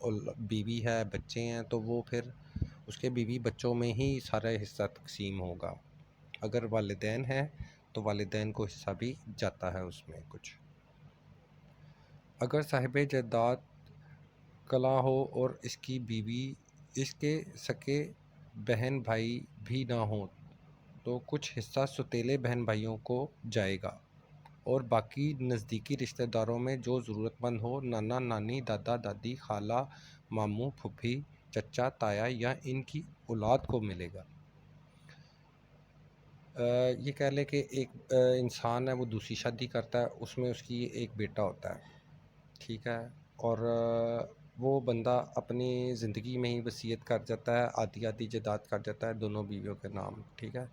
بیوی ہے، بچے ہیں، تو وہ پھر اس کے بیوی بچوں میں ہی سارا حصہ تقسیم ہوگا. اگر والدین ہیں تو والدین کو حصہ بھی جاتا ہے اس میں کچھ. اگر صاحب جائیداد کلا ہو اور اس کی بیوی اس کے سکے بہن بھائی بھی نہ ہوں تو کچھ حصہ سوتیلے بہن بھائیوں کو جائے گا، اور باقی نزدیکی رشتہ داروں میں جو ضرورت مند ہو، نانا نانی، دادا دادی، خالہ، ماموں، پھوپھی، چچا، تایا یا ان کی اولاد کو ملے گا. یہ کہہ لے کہ ایک انسان ہے، وہ دوسری شادی کرتا ہے، اس میں اس کی ایک بیٹا ہوتا ہے، ٹھیک ہے، اور وہ بندہ اپنی زندگی میں ہی وصیت کر جاتا ہے، آدھی آدھی جائیداد کر جاتا ہے دونوں بیویوں کے نام، ٹھیک ہے.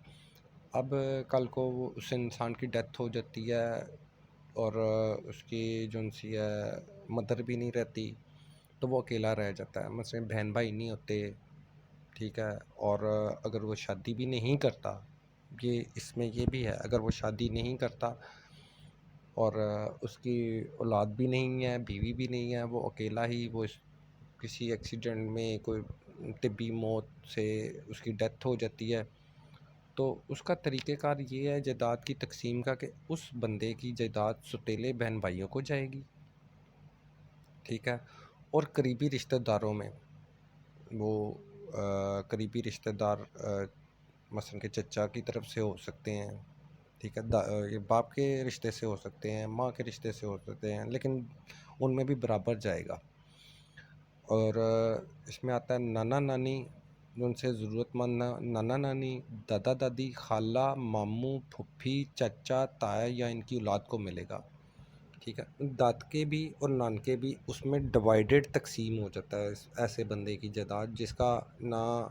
اب کل کو اس انسان کی ڈیتھ ہو جاتی ہے اور اس کی جو سی ہے مدر بھی نہیں رہتی، تو وہ اکیلا رہ جاتا ہے. مثلا بہن بھائی نہیں ہوتے، ٹھیک ہے، اور اگر وہ شادی بھی نہیں کرتا، یہ اس میں یہ بھی ہے، اگر وہ شادی نہیں کرتا اور اس کی اولاد بھی نہیں ہے، بیوی بھی نہیں ہے، وہ اکیلا ہی، وہ کسی ایکسیڈنٹ میں کوئی طبی موت سے اس کی ڈیتھ ہو جاتی ہے، تو اس کا طریقہ کار یہ ہے جائیداد کی تقسیم کا کہ اس بندے کی جائیداد سوتیلے بہن بھائیوں کو جائے گی، ٹھیک ہے. اور قریبی رشتہ داروں میں وہ قریبی رشتہ دار مثلا کہ چچا کی طرف سے ہو سکتے ہیں، ٹھیک ہے، یہ باپ کے رشتے سے ہو سکتے ہیں، ماں کے رشتے سے ہو سکتے ہیں، لیکن ان میں بھی برابر جائے گا. اور اس میں آتا ہے نانا نانی، جو ان سے ضرورت مند نانا نانی، دادا دادی، خالہ، ماموں، پھوپھی، چچا، تایا یا ان کی اولاد کو ملے گا، ٹھیک ہے. دادکے بھی اور نانکے بھی اس میں ڈیوائیڈڈ تقسیم ہو جاتا ہے ایسے بندے کی جائیداد جس کا نہ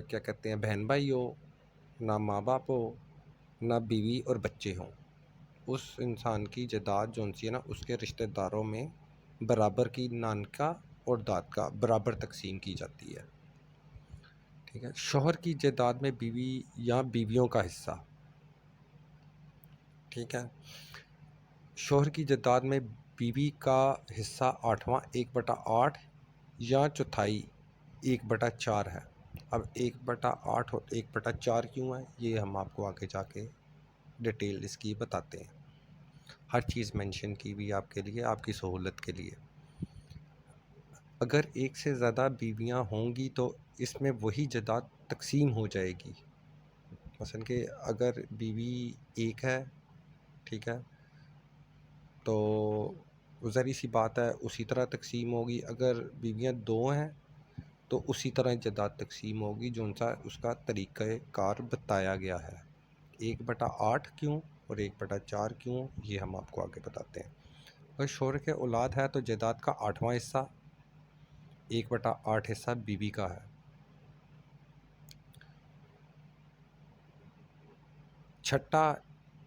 کیا کہتے ہیں بہن بھائی ہو، نہ ماں باپ ہو، نہ بیوی اور بچے ہوں. اس انسان کی جائیداد جو سی ہے نا، اس کے رشتہ داروں میں برابر کی نانکا اور دادکا برابر تقسیم کی جاتی ہے، ٹھیک ہے. شوہر کی جائیداد میں بیوی یا بیویوں کا حصہ، ٹھیک ہے. شوہر کی جائیداد میں بیوی کا حصہ 1/8 یا چوتھائی 1/4 ہے. اب 1/8 اور 1/4 کیوں ہے، یہ ہم آپ کو آگے جا کے ڈیٹیل اس کی بتاتے ہیں. ہر چیز مینشن کی بھی آپ کے لیے، آپ کی سہولت کے لیے. اگر ایک سے زیادہ بیویاں ہوں گی تو اس میں وہی جائیداد تقسیم ہو جائے گی. مثلا کہ اگر بیوی ایک ہے، ٹھیک ہے، تو ظاہری سی بات ہے اسی طرح تقسیم ہوگی. اگر بیویاں 2 ہیں تو اسی طرح جائیداد تقسیم ہوگی جو اس کا طریقہ کار بتایا گیا ہے. 1/8 کیوں اور 1/4 کیوں، یہ ہم آپ کو آگے بتاتے ہیں. اگر شوہر کے اولاد ہے تو جائیداد کا 8واں حصہ 1/8 حصہ بیوی کا ہے. چھٹا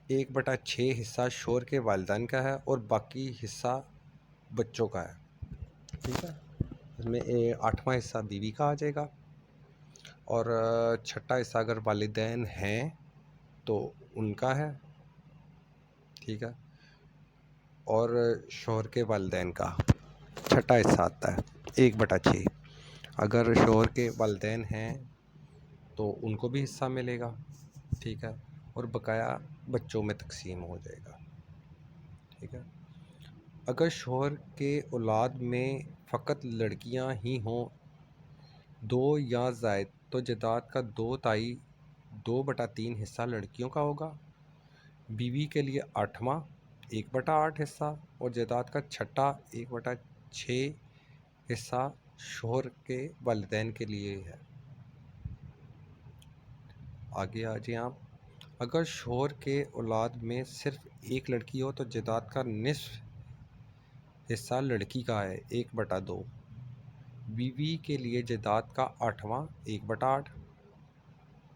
1/6 حصہ شوہر کے والدین کا ہے اور باقی حصہ بچوں کا ہے، ٹھیک ہے. اس میں 8واں حصہ بیوی کا آ جائے گا، اور چھٹا حصہ اگر والدین ہیں تو ان کا ہے، ٹھیک ہے. اور شوہر کے والدین کا چھٹا حصہ آتا ہے 1/6. اگر شوہر کے والدین ہیں تو ان کو بھی حصہ ملے گا، ٹھیک ہے، اور بقایا بچوں میں تقسیم ہو جائے گا، ٹھیک ہے. اگر شوہر کے اولاد میں فقط لڑکیاں ہی ہوں 2 یا زائد تو جائیداد کا 2/3 حصہ لڑکیوں کا ہوگا. بیوی کے لیے 8واں 1/8 حصہ اور جائیداد کا چھٹا 1/6 حصہ شوہر کے والدین کے لیے ہے. آگے آ جائیں آپ. اگر شوہر کے اولاد میں صرف ایک لڑکی ہو تو جائیداد کا نصف حصہ لڑکی کا ہے 1/2. بیوی کے لیے جائیداد کا 8واں 1/8،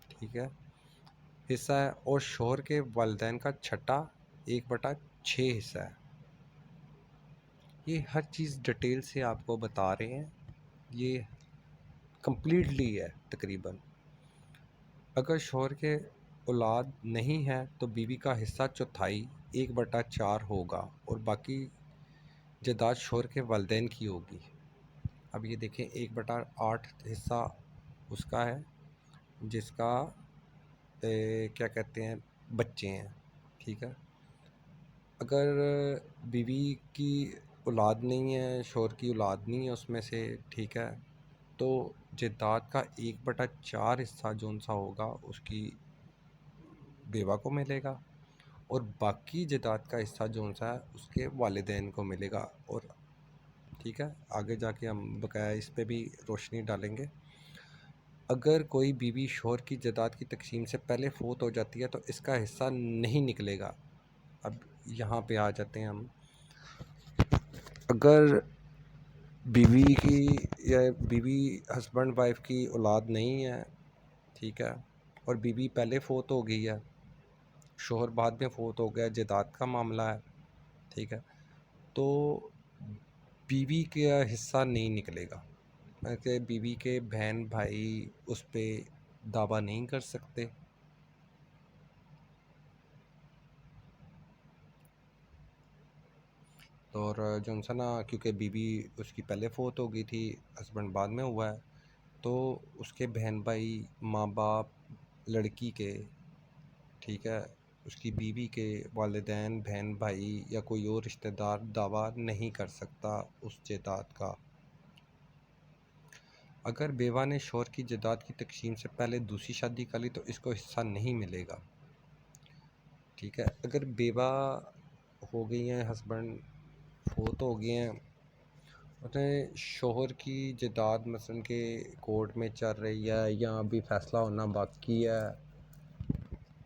ٹھیک ہے، حصہ ہے، اور شوہر کے والدین کا چھٹا 1/6 حصہ ہے. یہ ہر چیز ڈیٹیل سے آپ کو بتا رہے ہیں، یہ کمپلیٹلی ہے تقریباً. اگر شوہر کے اولاد نہیں ہے تو بیوی کا حصہ چوتھائی 1/4 ہوگا اور باقی جائیداد شوہر کے والدین کی ہوگی. اب یہ دیکھیں 1/8 حصہ اس کا ہے جس کا کیا کہتے ہیں بچے ہیں، ٹھیک ہے۔ اگر بیوی کی اولاد نہیں ہے، شوہر کی اولاد نہیں ہے اس میں سے، ٹھیک ہے، تو جائیداد کا 1/4 حصہ جون سا ہوگا اس کی بیوہ کو ملے گا، اور باقی جائیداد کا حصہ جون سا ہے اس کے والدین کو ملے گا۔ اور ٹھیک ہے، آگے جا کے ہم بقایا اس پہ بھی روشنی ڈالیں گے۔ اگر کوئی بیوی شوہر کی جائیداد کی تقسیم سے پہلے فوت ہو جاتی ہے تو اس کا حصہ نہیں نکلے گا۔ اب یہاں پہ آ جاتے ہیں ہم، اگر بیوی کی یا بیوی ہسبینڈ وائف کی اولاد نہیں ہے، ٹھیک ہے، اور بیوی پہلے فوت ہو گئی ہے، شوہر بعد میں فوت ہو گیا، جائیداد کا معاملہ ہے، ٹھیک ہے، تو بیوی کا حصہ نہیں نکلے گا، کہ بیوی کے بہن بھائی اس پہ دعویٰ نہیں کر سکتے۔ اور جو سا نا، کیونکہ بیوی اس کی پہلے فوت ہو گئی تھی، ہسبینڈ بعد میں ہوا ہے، تو اس کے بہن بھائی، ماں باپ لڑکی کے، ٹھیک ہے، اس کی بیوی کے والدین، بہن بھائی یا کوئی اور رشتہ دار دعویٰ نہیں کر سکتا اس جائیداد کا۔ اگر بیوہ نے شوہر کی جائیداد کی تقسیم سے پہلے دوسری شادی کر لی تو اس کو حصہ نہیں ملے گا، ٹھیک ہے۔ اگر بیوہ ہو گئی ہیں، ہسبینڈ فوت ہو گئے ہیں، انہیں شوہر کی جائیداد مثلاً کہ کورٹ میں چل رہی ہے یا ابھی فیصلہ ہونا باقی ہے،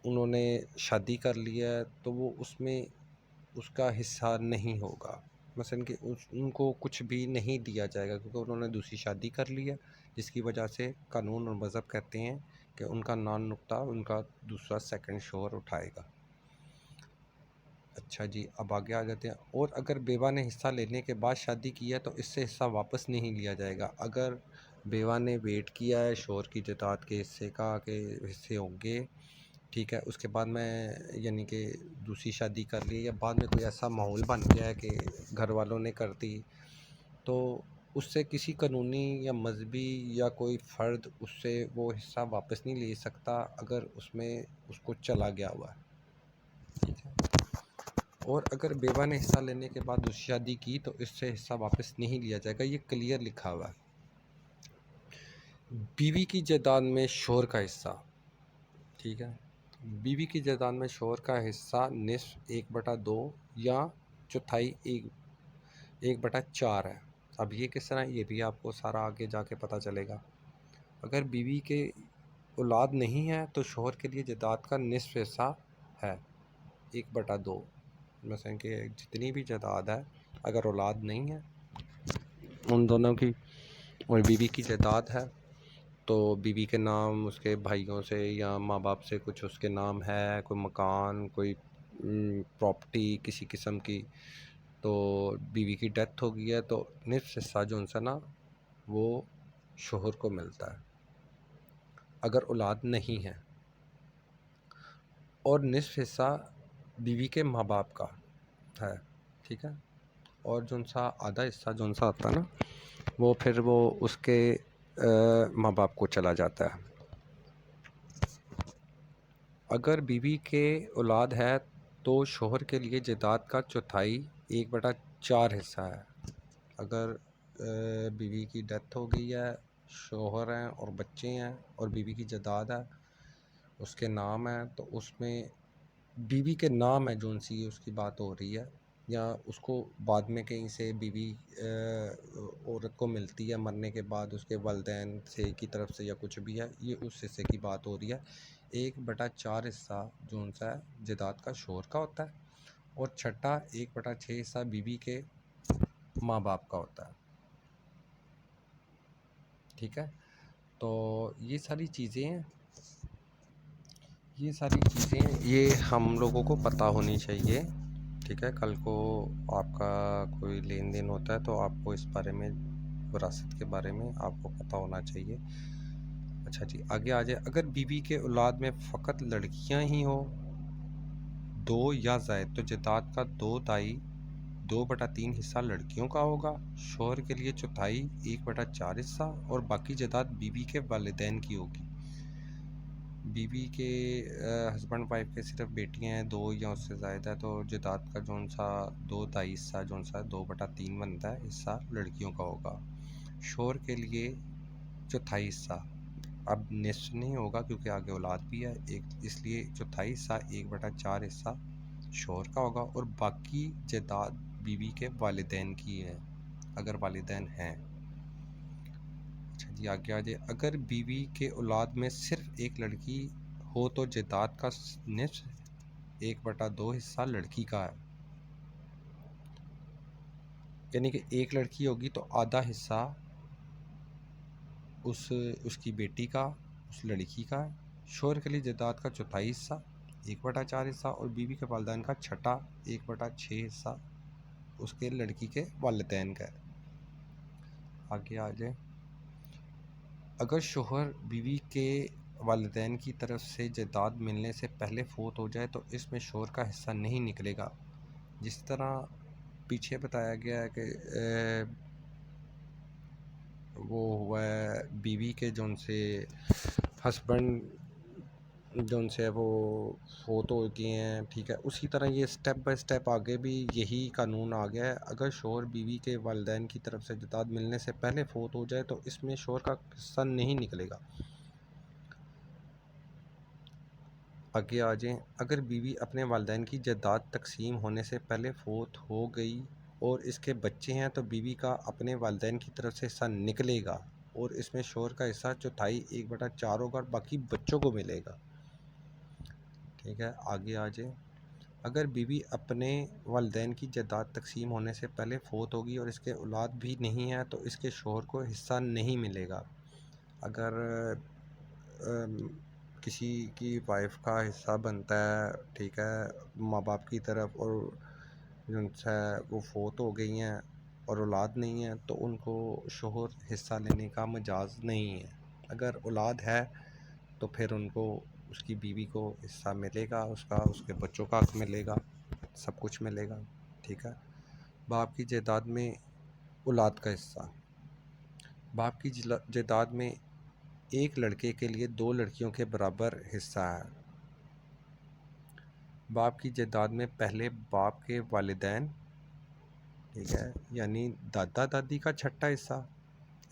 انہوں نے شادی کر لی ہے، تو وہ اس میں اس کا حصہ نہیں ہوگا، مثلاً کہ ان کو کچھ بھی نہیں دیا جائے گا، کیونکہ انہوں نے دوسری شادی کر لی ہے، جس کی وجہ سے قانون اور مذہب کہتے ہیں کہ ان کا نان نقطہ ان کا دوسرا سیکنڈ شوہر اٹھائے گا۔ اچھا جی، اب آگے آ جاتے ہیں۔ اور اگر بیوہ نے حصہ لینے کے بعد شادی کی ہے تو اس سے حصہ واپس نہیں لیا جائے گا۔ اگر بیوہ نے ویٹ کیا ہے شوہر کی جائیداد کے حصے کا کہ حصے ہوں گے، ٹھیک ہے، اس کے بعد میں یعنی کہ دوسری شادی کر لی یا بعد میں کوئی ایسا ماحول بن گیا ہے کہ گھر والوں نے کر دی، تو اس سے کسی قانونی یا مذہبی یا کوئی فرد اس سے وہ حصہ واپس نہیں لے سکتا اگر اس میں اس کو چلا گیا ہوا ہے، ٹھیک ہے۔ اور اگر بیوہ نے حصہ لینے کے بعد دوسری شادی کی تو اس سے حصہ واپس نہیں لیا جائے گا، یہ کلیئر لکھا ہوا ہے۔ بیوی کی جائیداد میں شوہر کا حصہ، ٹھیک ہے، بیوی کی جائیداد میں شوہر کا حصہ نصف 1/2 یا چوتھائی 1/4 ہے۔ اب یہ کس طرح، یہ بھی آپ کو سارا آگے جا کے پتہ چلے گا۔ اگر بیوی کے اولاد نہیں ہے تو شوہر کے لیے جائیداد کا نصف حصہ ہے 1/2، مثلا کہ جتنی بھی جائیداد ہے اگر اولاد نہیں ہے ان دونوں کی اور بیوی کی جائیداد ہے تو بیوی کے نام اس کے بھائیوں سے یا ماں باپ سے کچھ اس کے نام ہے، کوئی مکان، کوئی پراپرٹی کسی قسم کی، تو بیوی کی ڈیتھ ہو گئی ہے تو نصف حصہ جو ان سے نا وہ شوہر کو ملتا ہے اگر اولاد نہیں ہے، اور نصف حصہ بیوی کے ماں باپ کا ہے، ٹھیک ہے، اور جو سا آدھا حصہ جو سا آتا ہے نا وہ پھر وہ اس کے ماں باپ کو چلا جاتا ہے۔ اگر بیوی کے اولاد ہے تو شوہر کے لیے جائیداد کا چوتھائی 1/4 حصہ ہے۔ اگر بیوی کی ڈیتھ ہو گئی ہے، شوہر ہیں اور بچے ہیں اور بیوی کی جائیداد ہے اس کے نام ہے، تو اس میں بیوی کے نام ہے جو سی اس کی بات ہو رہی ہے، یا اس کو بعد میں کہیں سے بیوی عورت کو ملتی ہے مرنے کے بعد اس کے والدین سے کی طرف سے یا کچھ بھی ہے، یہ اس حصے کی بات ہو رہی ہے۔ 1/4 حصہ جو سا ہے جائیداد کا شوہر کا ہوتا ہے، اور چھٹا 1/6 حصہ بیوی کے ماں باپ کا ہوتا ہے، ٹھیک ہے۔ تو یہ ساری چیزیں یہ ہم لوگوں کو پتہ ہونی چاہیے، ٹھیک ہے۔ کل کو آپ کا کوئی لین دین ہوتا ہے تو آپ کو اس بارے میں، وراثت کے بارے میں آپ کو پتہ ہونا چاہیے۔ اچھا جی، آگے آ جائے۔ اگر بیوی کے اولاد میں فقط لڑکیاں ہی ہوں، 2 یا زائد، تو جائیداد کا 2/3 حصہ لڑکیوں کا ہوگا، شوہر کے لیے چوتھائی 1/4 حصہ اور باقی جائیداد بیوی کے والدین کی ہوگی۔ بیوی کے ہسبینڈ وائف کے صرف بیٹیاں ہیں 2 یا اس سے زائد ہے، تو جائیداد کا جون سا 2/2 حصہ جون سا 2/3 بنتا ہے حصہ لڑکیوں کا ہوگا۔ شوہر کے لیے چوتھائی حصہ اب نصف نہیں ہوگا کیونکہ آگے اولاد بھی ہے، اس لیے چوتھائی حصہ 1/4 حصہ شوہر کا ہوگا اور باقی جائیداد بیوی کے والدین کی ہے اگر والدین ہیں۔ اچھا جی، آگے آجائے، اگر بیوی کے اولاد میں صرف ایک لڑکی ہو تو جائیداد کا نصف 1/2 حصہ لڑکی کا ہے، یعنی کہ ایک لڑکی ہوگی تو آدھا حصہ اس کی بیٹی کا، اس لڑکی کا ہے۔ شوہر کے لیے جائیداد کا چوتھائی حصہ 1/4 حصہ اور بیوی کے والدین کا چھٹا 1/6 حصہ اس کے لڑکی کے والدین کا ہے۔ آگے آ جائے، اگر شوہر بیوی کے والدین کی طرف سے جائیداد ملنے سے پہلے فوت ہو جائے تو اس میں شوہر کا حصہ نہیں نکلے گا، جس طرح پیچھے بتایا گیا ہے کہ وہ ہوا ہے بیوی کے جون سے ہسبینڈ جون سے وہ فوت ہو گئے ہیں، ٹھیک ہے، اسی طرح یہ سٹیپ بائی سٹیپ آگے بھی یہی قانون آ گیا ہے۔ اگر شوہر بیوی کے والدین کی طرف سے جائیداد ملنے سے پہلے فوت ہو جائے تو اس میں شوہر کا حصہ نہیں نکلے گا۔ آگے آ جائیں، اگر بیوی اپنے والدین کی جائیداد تقسیم ہونے سے پہلے فوت ہو گئی اور اس کے بچے ہیں تو بیوی کا اپنے والدین کی طرف سے حصہ نکلے گا اور اس میں شوہر کا حصہ چوتھائی 1/4 ہوگا اور باقی بچوں کو ملے گا، ٹھیک ہے۔ آگے آ جائیں، اگر بیوی اپنے والدین کی جائیداد تقسیم ہونے سے پہلے فوت ہوگی اور اس کے اولاد بھی نہیں ہے تو اس کے شوہر کو حصہ نہیں ملے گا۔ اگر کسی کی وائف کا حصہ بنتا ہے، ٹھیک ہے، ماں باپ کی طرف، اور جن سے وہ فوت ہو گئی ہیں اور اولاد نہیں ہے تو ان کو شوہر حصہ لینے کا مجاز نہیں ہے۔ اگر اولاد ہے تو پھر ان کو اس کی بیوی کو حصہ ملے گا، اس کے بچوں کا حق ملے گا، سب کچھ ملے گا، ٹھیک ہے۔ باپ کی جائیداد میں اولاد کا حصہ، باپ کی جائیداد میں ایک لڑکے کے لیے 2 لڑکیوں کے برابر حصہ ہے۔ باپ کی جائیداد میں پہلے باپ کے والدین، ٹھیک ہے، یعنی دادا دادی کا چھٹا حصہ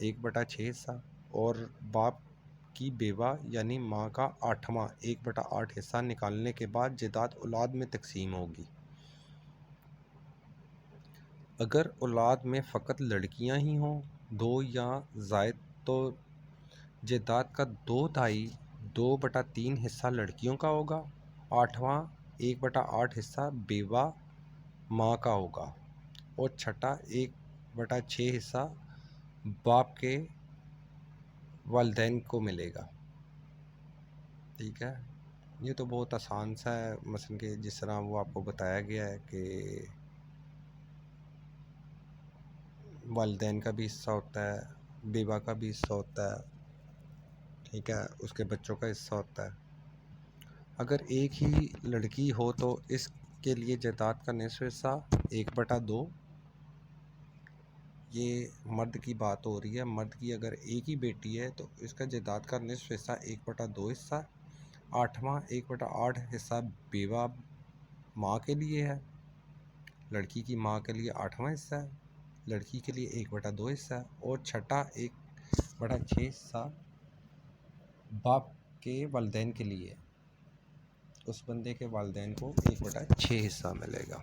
1/6 حصہ اور باپ کی بیوہ یعنی ماں کا 8واں 1/8 حصہ نکالنے کے بعد جائیداد اولاد میں تقسیم ہوگی۔ اگر اولاد میں فقط لڑکیاں ہی ہوں 2 یا زائد تو جائیداد کا 2/3 حصہ لڑکیوں کا ہوگا، 8واں 1/8 حصہ بیوہ ماں کا ہوگا اور چھٹا 1/6 حصہ باپ کے والدین کو ملے گا، ٹھیک ہے۔ یہ تو بہت آسان سا ہے، مثلا کہ جس طرح وہ آپ کو بتایا گیا ہے کہ والدین کا بھی حصہ ہوتا ہے، بیوہ کا بھی حصہ ہوتا ہے، ٹھیک ہے، اس کے بچوں کا حصہ ہوتا ہے۔ اگر ایک ہی لڑکی ہو تو اس کے لیے جائیداد کا نصف حصہ 1/2، یہ مرد کی بات ہو رہی ہے، مرد کی اگر ایک ہی بیٹی ہے تو اس کا جائیداد کا نصف حصہ 1/2 حصہ، 8واں 1/8 حصہ بیوہ ماں کے لیے ہے، لڑکی کی ماں کے لیے 8واں حصہ ہے، لڑکی کے لیے 1/2 حصہ ہے اور چھٹا 1/6 حصہ باپ کے والدین کے لیے، اس بندے کے والدین کو 1/6 حصہ ملے گا۔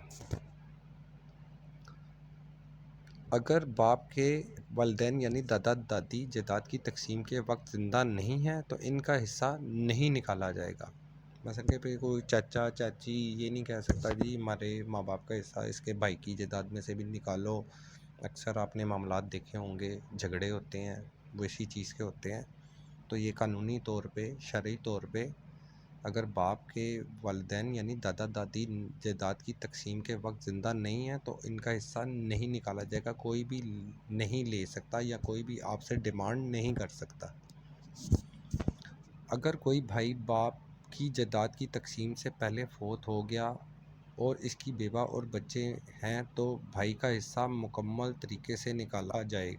اگر باپ کے والدین یعنی دادا دادی جائیداد کی تقسیم کے وقت زندہ نہیں ہیں تو ان کا حصہ نہیں نکالا جائے گا۔ مثلا کہ پھر کوئی چاچا چاچی یہ نہیں کہہ سکتا جی ہمارے ماں باپ کا حصہ اس کے بھائی کی جائیداد میں سے بھی نکالو۔ اکثر آپ نے معاملات دیکھے ہوں گے، جھگڑے ہوتے ہیں وہ اسی چیز کے ہوتے ہیں، تو یہ قانونی طور پہ، شرعی طور پہ اگر باپ کے والدین یعنی دادا دادی جائیداد کی تقسیم کے وقت زندہ نہیں ہیں تو ان کا حصہ نہیں نکالا جائے گا، کوئی بھی نہیں لے سکتا یا کوئی بھی آپ سے ڈیمانڈ نہیں کر سکتا۔ اگر کوئی بھائی باپ کی جائیداد کی تقسیم سے پہلے فوت ہو گیا اور اس کی بیوہ اور بچے ہیں تو بھائی کا حصہ مکمل طریقے سے نکالا جائے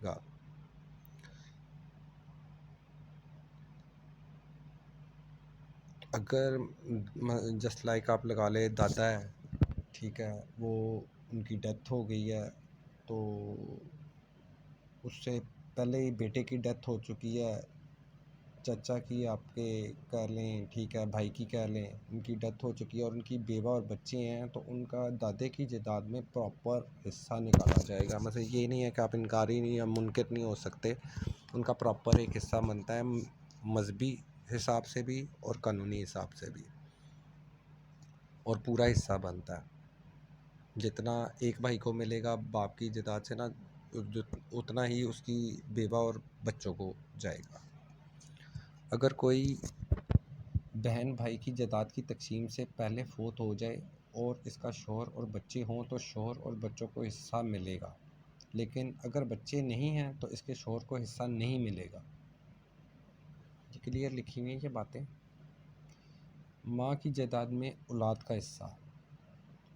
گا۔ اگر جسٹ لائک آپ لگا لے دادا ہے، ٹھیک ہے، وہ ان کی ڈیتھ ہو گئی ہے، تو اس سے پہلے ہی بیٹے کی ڈیتھ ہو چکی ہے، چچا کی آپ کے کہہ لیں، ٹھیک ہے، بھائی کی کہہ لیں، ان کی ڈیتھ ہو چکی ہے اور ان کی بیوہ اور بچے ہیں، تو ان کا دادے کی جائیداد میں پراپر حصہ نکالا جائے گا۔ مثلا یہ نہیں ہے کہ آپ انکاری نہیں یا منکر نہیں ہو سکتے، ان کا پراپر ایک حصہ بنتا ہے، مذہبی حساب سے بھی اور قانونی حساب سے بھی، اور پورا حصہ بنتا ہے۔ جتنا ایک بھائی کو ملے گا باپ کی جائیداد سے نا، اتنا ہی اس کی بیوہ اور بچوں کو جائے گا۔ اگر کوئی بہن بھائی کی جائیداد کی تقسیم سے پہلے فوت ہو جائے اور اس کا شوہر اور بچے ہوں تو شوہر اور بچوں کو حصہ ملے گا، لیکن اگر بچے نہیں ہیں تو اس کے شوہر کو حصہ نہیں ملے گا۔ یہ کلیئر لکھی ہوئی ہیں یہ باتیں۔ ماں کی جائیداد میں اولاد کا حصہ۔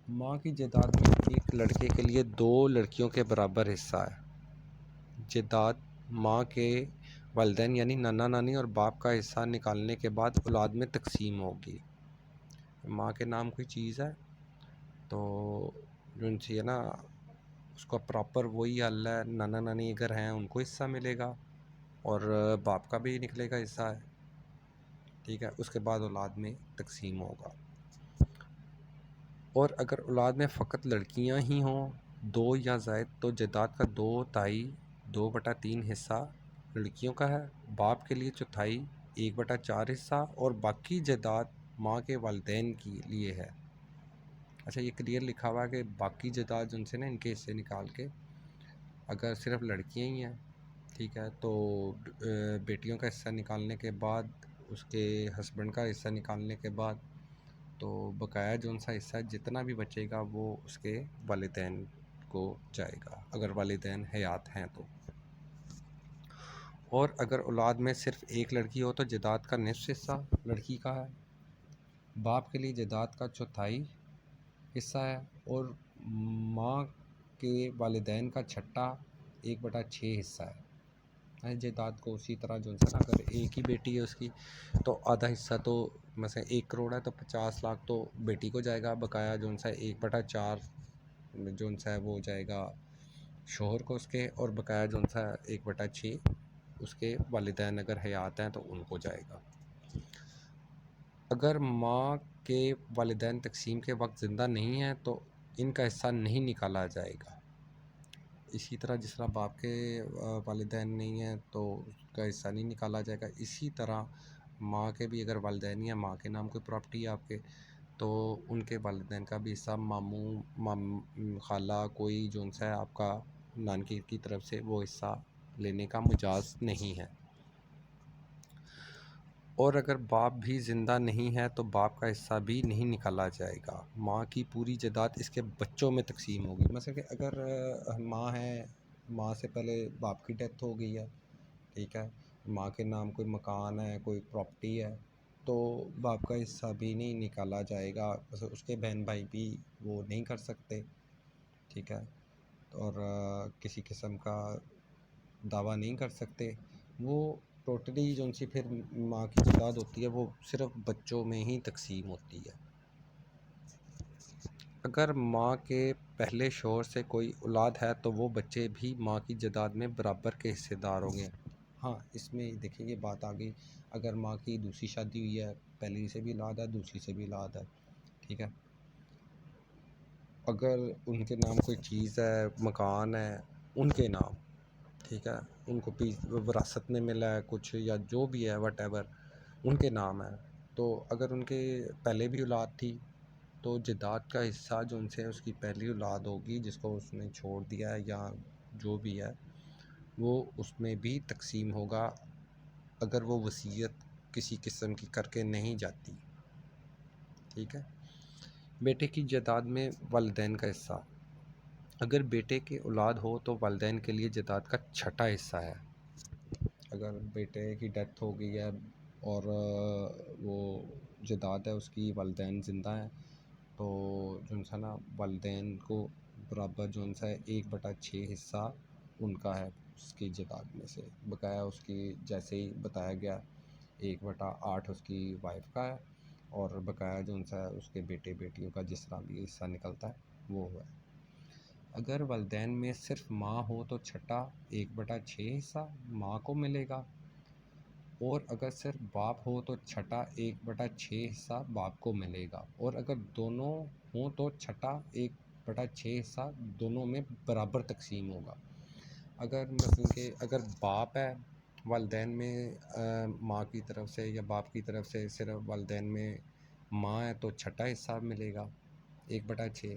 ماں کی جائیداد میں ایک لڑکے کے لیے 2 لڑکیوں کے برابر حصہ ہے۔ جائیداد ماں کے والدین یعنی نانا نانی اور باپ کا حصہ نکالنے کے بعد اولاد میں تقسیم ہوگی۔ ماں کے نام کوئی چیز ہے تو جو ان سے نا اس کا پراپر وہی حل ہے، نانا نانی اگر ہیں ان کو حصہ ملے گا اور باپ کا بھی نکلے گا حصہ ہے، ٹھیک ہے، اس کے بعد اولاد میں تقسیم ہوگا۔ اور اگر اولاد میں فقط لڑکیاں ہی ہوں 2 یا زائد تو جائیداد کا 2/3 2/3 حصہ لڑکیوں کا ہے، باپ کے لیے 1/4 1/4 حصہ اور باقی جائیداد ماں کے والدین کے لیے ہے۔ اچھا یہ کلیئر لکھا ہوا ہے کہ باقی جائیداد جن سے نا ان کے حصے نکال کے، اگر صرف لڑکیاں ہی ہیں، ٹھیک ہے، تو بیٹیوں کا حصہ نکالنے کے بعد، اس کے ہسبینڈ کا حصہ نکالنے کے بعد، تو بقایا جو سا حصہ جتنا بھی بچے گا وہ اس کے والدین کو جائے گا، اگر والدین حیات ہیں تو۔ اور اگر اولاد میں صرف ایک لڑکی ہو تو جائیداد کا نصف حصہ لڑکی کا ہے، باپ کے لیے جائیداد کا 1/4 حصہ ہے اور ماں کے والدین کا 1/6 حصہ ہے۔ جائیداد کو اسی طرح جو ہے اگر ایک ہی بیٹی ہے اس کی تو آدھا حصہ تو مثلا 1 کروڑ ہے تو 50 لاکھ تو بیٹی کو جائے گا، بقایا جو سا 1/4 جو سا ہے وہ جائے گا شوہر کو اس کے، اور بقایا جو سا 1/6 اس کے والدین اگر حیات ہیں تو ان کو جائے گا۔ اگر ماں کے والدین تقسیم کے وقت زندہ نہیں ہیں تو ان کا حصہ نہیں نکالا جائے گا۔ اسی طرح جس طرح باپ کے والدین نہیں ہیں تو اس کا حصہ نہیں نکالا جائے گا، اسی طرح ماں کے بھی اگر والدین ہیں، ماں کے نام کوئی پراپرٹی ہے آپ کے، تو ان کے والدین کا بھی حصہ ماموں خالہ کوئی جو سا ہے آپ کا نانکی کی طرف سے وہ حصہ لینے کا مجاز نہیں ہے۔ اور اگر باپ بھی زندہ نہیں ہے تو باپ کا حصہ بھی نہیں نکالا جائے گا، ماں کی پوری جائیداد اس کے بچوں میں تقسیم ہوگی۔ مثلا کہ اگر ماں ہے، ماں سے پہلے باپ کی ڈیتھ ہو گئی ہے، ٹھیک ہے، ماں کے نام کوئی مکان ہے، کوئی پراپرٹی ہے، تو باپ کا حصہ بھی نہیں نکالا جائے گا، اس کے بہن بھائی بھی وہ نہیں کر سکتے، ٹھیک ہے، اور کسی قسم کا دعویٰ نہیں کر سکتے۔ وہ ٹوٹلی جو ان سی پھر ماں کی جائیداد ہوتی ہے وہ صرف بچوں میں ہی تقسیم ہوتی ہے۔ اگر ماں کے پہلے شوہر سے کوئی اولاد ہے تو وہ بچے بھی ماں کی جائیداد میں برابر کے حصے دار ہوں گے۔ ہاں اس میں دیکھیں یہ بات آ گئی، اگر ماں کی دوسری شادی ہوئی ہے، پہلی سے بھی اولاد ہے، دوسری سے بھی اولاد ہے، ٹھیک ہے، اگر ان کے نام کوئی چیز ہے، مکان ہے، ان کے نام، ٹھیک ہے، ان کو وراثت میں ملا ہے کچھ یا جو بھی ہے وٹ ایور ان کے نام ہے، تو اگر ان کے پہلے بھی اولاد تھی تو جائیداد کا حصہ جو ان سے اس کی پہلی اولاد ہوگی جس کو اس نے چھوڑ دیا ہے یا جو بھی ہے وہ اس میں بھی تقسیم ہوگا، اگر وہ وصیت کسی قسم کی کر کے نہیں جاتی، ٹھیک ہے۔ بیٹے کی جائیداد میں والدین کا حصہ۔ اگر بیٹے کے اولاد ہو تو والدین کے لیے جائیداد کا 1/6 حصہ ہے۔ اگر بیٹے کی ڈیتھ ہو گئی ہے اور وہ جائیداد ہے اس کی والدین زندہ ہیں تو جو سا نا والدین کو برابر جو سا 1/6 حصہ ان کا ہے اس کی جائیداد میں سے، بقایا اس کی جیسے ہی بتایا گیا 1/8 اس کی وائف کا ہے، اور بقایا جو سا اس کے بیٹے بیٹیوں کا جس طرح بھی حصہ نکلتا ہے وہ ہے۔ اگر والدین میں صرف ماں ہو تو چھٹا 1/6 حصہ ماں کو ملے گا، اور اگر صرف باپ ہو تو چھٹا 1/6 حصہ باپ کو ملے گا، اور اگر دونوں ہوں تو چھٹا 1/6 حصہ دونوں میں برابر تقسیم ہوگا۔ اگر مثلا کہ اگر باپ ہے والدین میں ماں کی طرف سے یا باپ کی طرف سے صرف والدین میں ماں ہے تو چھٹا حصہ ملے گا 1/6،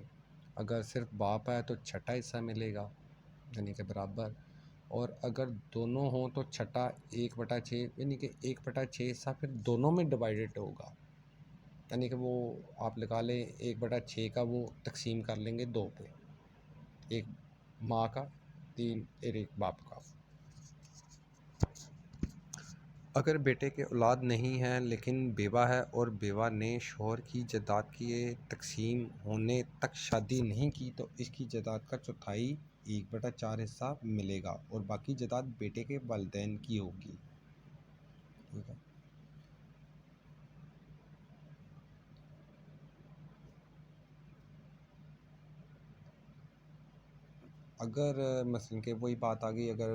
اگر صرف باپ ہے تو چھٹا حصہ ملے گا یعنی کہ برابر، اور اگر دونوں ہوں تو چھٹا 1/6 یعنی کہ 1/6 حصہ پھر دونوں میں ڈیوائڈیڈ ہوگا، یعنی کہ وہ آپ لگا لیں 1/6 کا وہ تقسیم کر لیں گے 2 پہ، ایک ماں کا 3 اور ایک باپ کا۔ اگر بیٹے کے اولاد نہیں ہے لیکن بیوہ ہے اور بیوہ نے شوہر کی جائیداد کی تقسیم ہونے تک شادی نہیں کی تو اس کی جائیداد کا چوتھائی 1/4 حصہ ملے گا، اور باقی جائیداد بیٹے کے والدین کی ہوگی۔ ٹھیک ہے، اگر مثلا کہ وہی بات آ گئی، اگر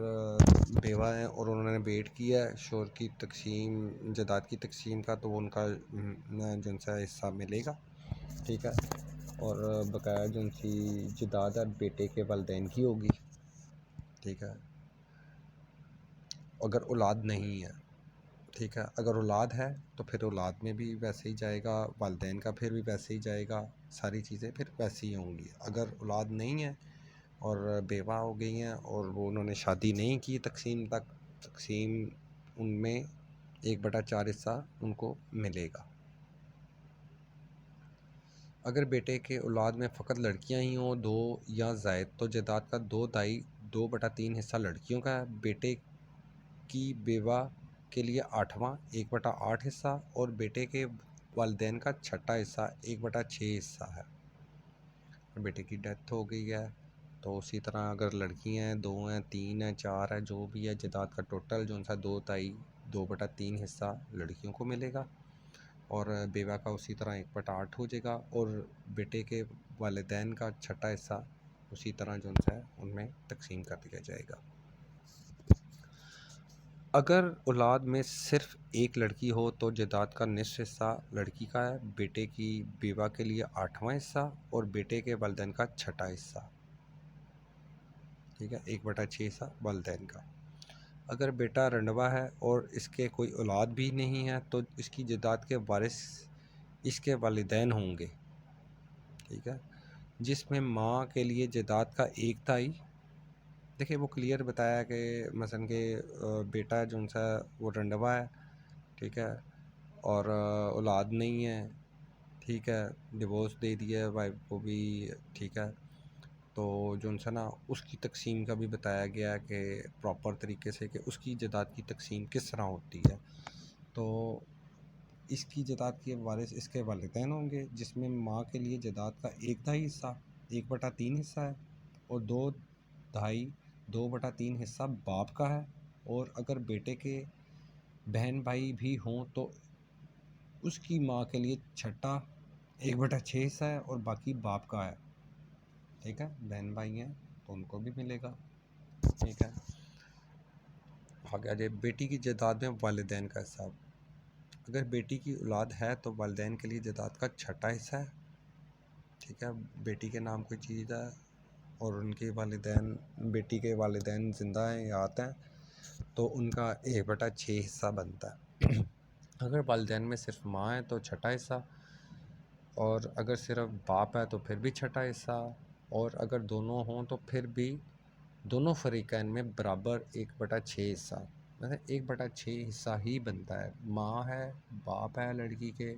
بیوہ ہیں اور انہوں نے ویٹ کیا ہے شوہر کی تقسیم جائیداد کی تقسیم کا تو ان کا جو سا حصہ ملے گا، ٹھیک ہے، اور بقایا جو ان کی جائیداد ہے بیٹے کے والدین کی ہوگی، ٹھیک ہے، اگر اولاد نہیں ہے، ٹھیک ہے، اگر اولاد ہے تو پھر اولاد میں بھی ویسے ہی جائے گا، والدین کا پھر بھی ویسے ہی جائے گا، ساری چیزیں پھر ویسے ہی ہوں گی۔ اگر اولاد نہیں ہے اور بیوہ ہو گئی ہیں اور وہ انہوں نے شادی نہیں کی تقسیم ان میں 1/4 حصہ ان کو ملے گا۔ اگر بیٹے کے اولاد میں فقط لڑکیاں ہی ہوں 2 یا زائد تو جائیداد کا 2/3 حصہ لڑکیوں کا ہے، بیٹے کی بیوہ کے لیے 8واں 1/8 حصہ اور بیٹے کے والدین کا چھٹا حصہ 1/6 حصہ ہے۔ بیٹے کی ڈیتھ ہو گئی ہے تو اسی طرح اگر لڑکی ہیں 2 ہیں 3 ہیں 4 ہے جو بھی ہے جائیداد کا ٹوٹل جو سا 2/3 حصہ لڑکیوں کو ملے گا، اور بیوہ کا اسی طرح 1/8 ہو جائے گا، اور بیٹے کے والدین کا چھٹا حصہ اسی طرح جو ہے ان میں تقسیم کر دیا جائے گا۔ اگر اولاد میں صرف ایک لڑکی ہو تو جائیداد کا نصف حصہ لڑکی کا ہے، بیٹے کی بیوہ کے لیے 8واں حصہ اور بیٹے کے والدین کا چھٹا حصہ، ٹھیک ہے، 1/6 حصہ والدین کا۔ اگر بیٹا رنڈوا ہے اور اس کے کوئی اولاد بھی نہیں ہے تو اس کی جائیداد کے وارث اس کے والدین ہوں گے، ٹھیک ہے، جس میں ماں کے لیے جائیداد کا 1/3، دیکھیں وہ کلیئر بتایا کہ مثلا کہ بیٹا جو سا وہ رنڈوا ہے، ٹھیک ہے، اور اولاد نہیں ہے، ٹھیک ہے، ڈیورس دے دیا ہے وائف کو بھی، ٹھیک ہے، تو جو سا نا اس کی تقسیم کا بھی بتایا گیا ہے کہ پراپر طریقے سے کہ اس کی جائیداد کی تقسیم کس طرح ہوتی ہے۔ تو اس کی جائیداد کے وارث اس کے والدین ہوں گے، جس میں ماں کے لیے جائیداد کا 1/2 حصہ 1/3 حصہ ہے، اور 2/3 حصہ باپ کا ہے، اور اگر بیٹے کے بہن بھائی بھی ہوں تو اس کی ماں کے لیے چھٹا 1/6 حصہ ہے اور باقی باپ کا ہے، ٹھیک ہے، بہن بھائی ہیں تو ان کو بھی ملے گا، ٹھیک ہے۔ آگے آجائے بیٹی کی جائیداد میں والدین کا حصہ۔ اگر بیٹی کی اولاد ہے تو والدین کے لیے جائیداد کا چھٹا حصہ ہے، ٹھیک ہے، بیٹی کے نام کوئی چیز ہے اور ان کے والدین بیٹی کے والدین زندہ ہیں یا آتے ہیں تو ان کا 1/6 حصہ بنتا ہے۔ اگر والدین میں صرف ماں ہے تو چھٹا حصہ، اور اگر صرف باپ ہے تو پھر بھی چھٹا حصہ، اور اگر دونوں ہوں تو پھر بھی دونوں فریقین میں برابر 1/6 حصہ، مطلب 1/6 حصہ ہی بنتا ہے، ماں ہے باپ ہے لڑکی کے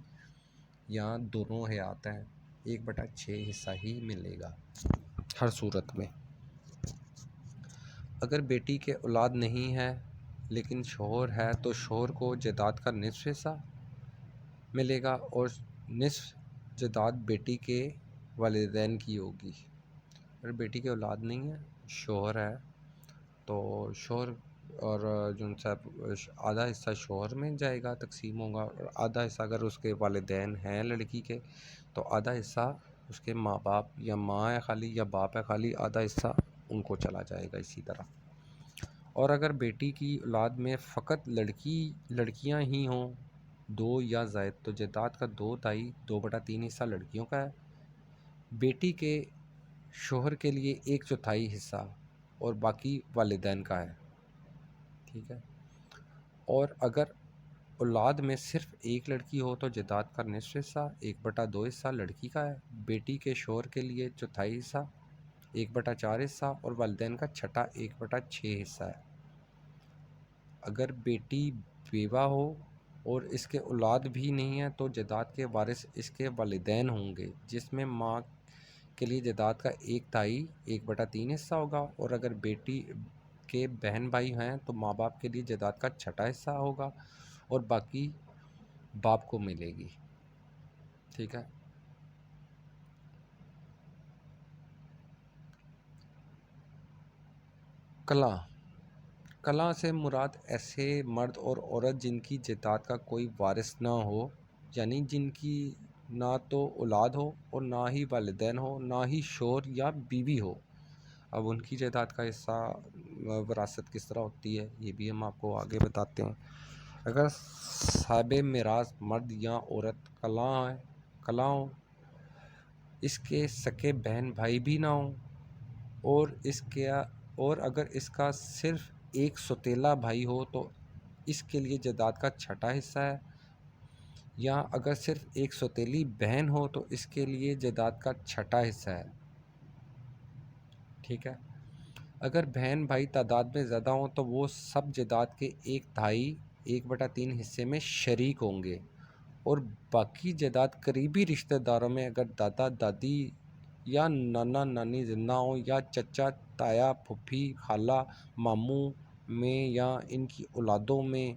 یا دونوں حیات ہیں 1/6 حصہ ہی ملے گا ہر صورت میں۔ اگر بیٹی کے اولاد نہیں ہے لیکن شوہر ہے تو شوہر کو جائیداد کا نصف حصہ ملے گا، اور نصف جائیداد بیٹی کے والدین کی ہوگی۔ اگر بیٹی کی اولاد نہیں ہے، شوہر ہے، تو شوہر اور آدھا حصہ شوہر میں جائے گا، تقسیم ہوگا، اور آدھا حصہ اگر اس کے والدین ہیں لڑکی کے تو آدھا حصہ اس کے ماں باپ، یا ماں ہے خالی یا باپ ہے خالی، آدھا حصہ ان کو چلا جائے گا اسی طرح۔ اور اگر بیٹی کی اولاد میں فقط لڑکیاں ہی ہوں، 2 یا زائد، تو جائیداد کا 2/3 حصہ لڑکیوں کا ہے، بیٹی کے شوہر کے لیے 1/4 حصہ اور باقی والدین کا ہے، ٹھیک ہے۔ اور اگر اولاد میں صرف ایک لڑکی ہو تو جائیداد کا نصف حصہ، 1/2 حصہ لڑکی کا ہے، بیٹی کے شوہر کے لیے 1/4 حصہ، 1/4 حصہ، اور والدین کا چھٹا 1/6 حصہ ہے۔ اگر بیٹی بیوہ ہو اور اس کے اولاد بھی نہیں ہے تو جائیداد کے وارث اس کے والدین ہوں گے، جس میں ماں کے لیے جائیداد کا 1/3 1/3 حصہ ہوگا، اور اگر بیٹی کے بہن بھائی ہیں تو ماں باپ کے لیے جائیداد کا چھٹا حصہ ہوگا اور باقی باپ کو ملے گی، ٹھیک ہے۔ کلاں سے مراد ایسے مرد اور عورت جن کی جائیداد کا کوئی وارث نہ ہو، یعنی جن کی نہ تو اولاد ہو اور نہ ہی والدین ہو، نہ ہی شوہر یا بیوی ہو۔ اب ان کی جائیداد کا حصہ وراثت کس طرح ہوتی ہے یہ بھی ہم آپ کو آگے بتاتے ہیں۔ اگر صاحب میراث مرد یا عورت کلاں ہو، اس کے سکے بہن بھائی بھی نہ ہوں، اور اگر اس کا صرف ایک سوتیلا بھائی ہو تو اس کے لیے جائیداد کا چھٹا حصہ ہے، یا اگر صرف ایک سوتیلی بہن ہو تو اس کے لیے جائیداد کا چھٹا حصہ ہے، ٹھیک ہے۔ اگر بہن بھائی تعداد میں زیادہ ہوں تو وہ سب جائیداد کے 1/3 حصے میں شریک ہوں گے، اور باقی جائیداد قریبی رشتہ داروں میں اگر دادا دادی یا نانا نانی زندہ ہوں، یا چچا تایا پھوپھی خالہ ماموں میں، یا ان کی اولادوں میں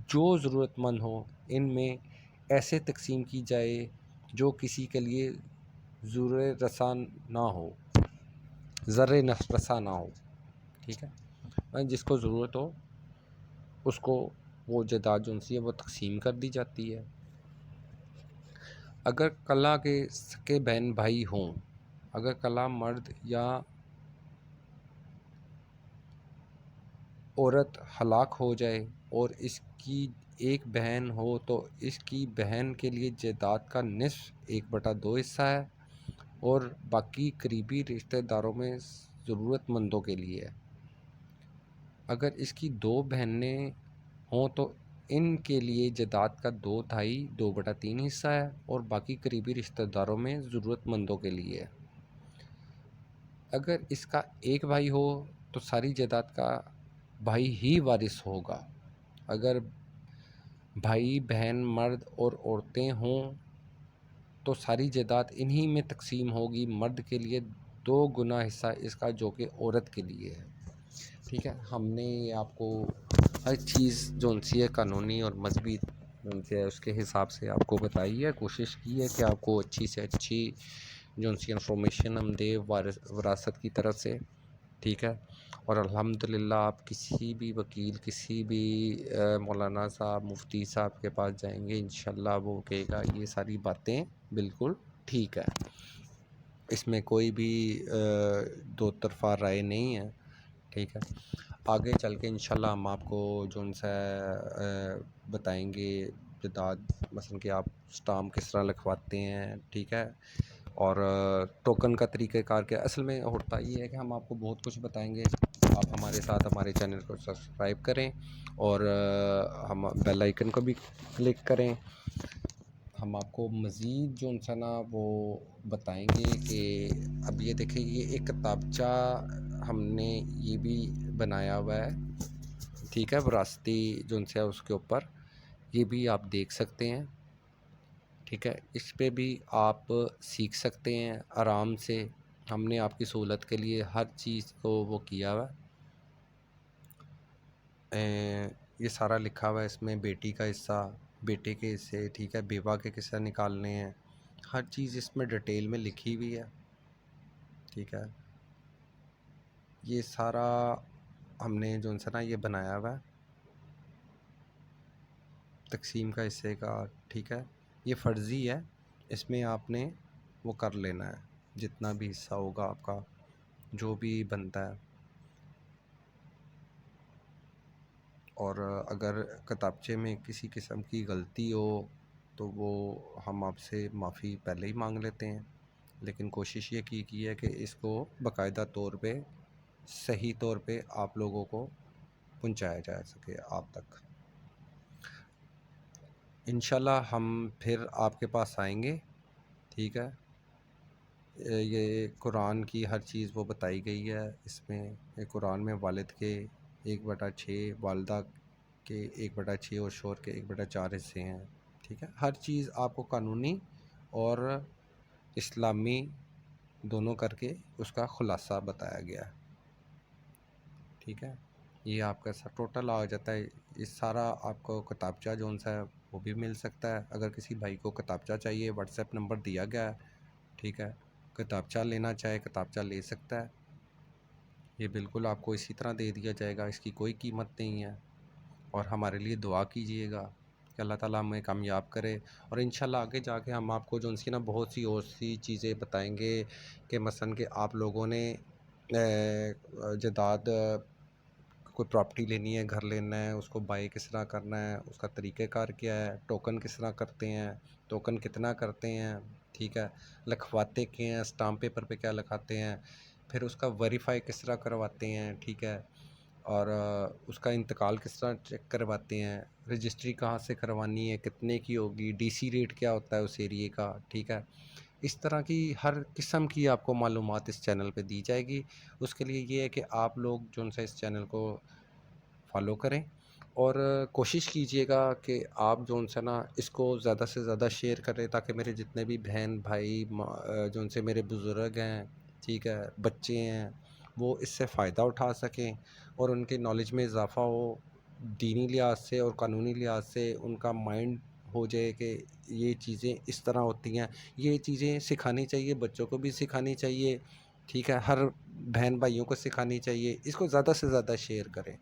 جو ضرورت مند ہوں، ان میں ایسے تقسیم کی جائے جو کسی کے لیے ضرر رساں نہ ہو، ٹھیک ہے۔ جس کو ضرورت ہو اس کو وہ جائیداد جو ہے وہ تقسیم کر دی جاتی ہے۔ اگر کلاں کے سکے بہن بھائی ہوں، اگر کلاں مرد یا عورت ہلاک ہو جائے اور اس کی ایک بہن ہو تو اس کی بہن کے لیے جائیداد کا نصف 1/2 حصہ ہے، اور باقی قریبی رشتہ داروں میں ضرورت مندوں کے لیے ہے۔ اگر اس کی 2 بہنیں ہوں تو ان کے لیے جائیداد کا 2/3 حصہ ہے، اور باقی قریبی رشتہ داروں میں ضرورت مندوں کے لیے ہے۔ اگر اس کا ایک بھائی ہو تو ساری جائیداد کا بھائی ہی وارث ہوگا۔ اگر بھائی بہن مرد اور عورتیں ہوں تو ساری جائیداد انہی میں تقسیم ہوگی، مرد کے لیے 2 گنا حصہ اس کا جو کہ عورت کے لیے ہے، ٹھیک ہے۔ ہم نے آپ کو ہر چیز جو ہے قانونی اور مذہبی ہے اس کے حساب سے آپ کو بتائی ہے، کوشش کی ہے کہ آپ کو اچھی سے اچھی جو انفارمیشن ہم دے وراثت کی طرف سے، ٹھیک ہے۔ اور الحمدللہ آپ کسی بھی وکیل، کسی بھی مولانا صاحب، مفتی صاحب کے پاس جائیں گے، انشاءاللہ وہ کہے گا یہ ساری باتیں بالکل ٹھیک ہے، اس میں کوئی بھی دو طرفہ رائے نہیں ہے، ٹھیک ہے۔ آگے چل کے انشاءاللہ ہم آپ کو جو ان سے بتائیں گے جائیداد، مثلا کہ آپ اسٹامپ کس طرح لکھواتے ہیں، ٹھیک ہے، اور ٹوکن کا طریقہ کار کیا اصل میں ہوتا یہ ہے کہ ہم آپ کو بہت کچھ بتائیں گے۔ آپ ہمارے ساتھ ہمارے چینل کو سبسکرائب کریں اور ہم بیل آئیکن کو بھی کلک کریں۔ ہم آپ کو مزید جو انسا نا وہ بتائیں گے کہ اب یہ دیکھیں یہ ایک کتابچہ ہم نے یہ بھی بنایا ہوا ہے، ٹھیک ہے، وراثتی جو ان سے اس کے اوپر یہ بھی آپ دیکھ سکتے ہیں، ٹھیک ہے۔ اس پہ بھی آپ سیکھ سکتے ہیں آرام سے، ہم نے آپ کی سہولت کے لیے ہر چیز کو وہ کیا ہوا ہے۔ یہ سارا لکھا ہوا ہے اس میں، بیٹی کا حصہ، بیٹے کے حصے، ٹھیک ہے، بیوہ کے قصے نکالنے ہیں، ہر چیز اس میں ڈیٹیل میں لکھی ہوئی ہے، ٹھیک ہے. یہ سارا ہم نے جو ہے نا یہ بنایا ہوا ہے تقسیم کا حصے کا، ٹھیک ہے. یہ فرضی ہے، اس میں آپ نے وہ کر لینا ہے جتنا بھی حصہ ہوگا آپ کا جو بھی بنتا ہے. اور اگر کتابچے میں کسی قسم کی غلطی ہو تو وہ ہم آپ سے معافی پہلے ہی مانگ لیتے ہیں، لیکن کوشش یہ کی ہے کہ اس کو باقاعدہ طور پہ صحیح طور پہ آپ لوگوں کو پہنچایا جا سکے آپ تک. انشاءاللہ ہم پھر آپ کے پاس آئیں گے، ٹھیک ہے. یہ قرآن کی ہر چیز وہ بتائی گئی ہے اس میں. قرآن میں والد کے 1/6، والدہ کے 1/6 اور شوہر کے 1/4 حصے ہیں، ٹھیک ہے. ہر چیز آپ کو قانونی اور اسلامی دونوں کر کے اس کا خلاصہ بتایا گیا ہے، ٹھیک ہے. یہ آپ کا ٹوٹل آ جاتا ہے. یہ سارا آپ کو کتابچہ جو سا ہے وہ بھی مل سکتا ہے. اگر کسی بھائی کو کتابچہ چاہیے، واٹس ایپ نمبر دیا گیا ہے، ٹھیک ہے. کتابچہ لینا چاہے کتابچہ لے سکتا ہے. یہ بالکل آپ کو اسی طرح دے دیا جائے گا، اس کی کوئی قیمت نہیں ہے. اور ہمارے لیے دعا کیجئے گا کہ اللہ تعالیٰ ہمیں کامیاب کرے. اور انشاءاللہ آگے جا کے ہم آپ کو جو نا بہت سی اور سی چیزیں بتائیں گے کہ مثلا کہ آپ لوگوں نے جائیداد کوئی پراپرٹی لینی ہے، گھر لینا ہے، اس کو بائی کس طرح کرنا ہے، اس کا طریقہ کار کیا ہے، ٹوکن کس طرح کرتے ہیں، ٹوکن کتنا کرتے ہیں، ٹھیک ہے. لکھواتے کیا ہیں، اسٹامپ پیپر پہ کیا لکھاتے ہیں، پھر اس کا ویریفائی کس طرح کرواتے ہیں، ٹھیک ہے. اور اس کا انتقال کس طرح چیک کرواتے ہیں، رجسٹری کہاں سے کروانی ہے، کتنے کی ہوگی، ڈی سی ریٹ کیا ہوتا ہے اس ایریے کا، ٹھیک ہے. اس طرح کی ہر قسم کی آپ کو معلومات اس چینل پہ دی جائے گی. اس کے لیے یہ ہے کہ آپ لوگ جو سا اس چینل کو فالو کریں اور کوشش کیجئے گا کہ آپ جو سا نا اس کو زیادہ سے زیادہ شیئر کریں تاکہ میرے جتنے بھی بہن بھائی جو سے میرے بزرگ ہیں، ٹھیک ہے، بچے ہیں، وہ اس سے فائدہ اٹھا سکیں اور ان کے نالج میں اضافہ ہو. دینی لحاظ سے اور قانونی لحاظ سے ان کا مائنڈ ہو جائے کہ یہ چیزیں اس طرح ہوتی ہیں. یہ چیزیں سکھانی چاہیے، بچوں کو بھی سکھانی چاہیے، ٹھیک ہے. ہر بہن بھائیوں کو سکھانی چاہیے. اس کو زیادہ سے زیادہ شیئر کریں،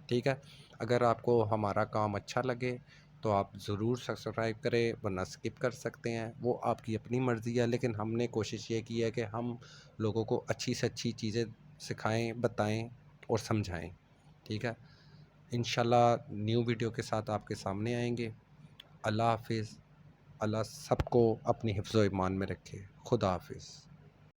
ٹھیک ہے. اگر آپ کو ہمارا کام اچھا لگے تو آپ ضرور سبسکرائب کریں، ورنہ اسکپ کر سکتے ہیں، وہ آپ کی اپنی مرضی ہے. لیکن ہم نے کوشش یہ کی ہے کہ ہم لوگوں کو اچھی سے اچھی چیزیں سکھائیں، بتائیں اور سمجھائیں، ٹھیک ہے. انشاءاللہ نیو ویڈیو کے ساتھ آپ کے سامنے آئیں گے. اللہ حافظ. اللہ سب کو اپنی حفظ و ایمان میں رکھے. خدا حافظ.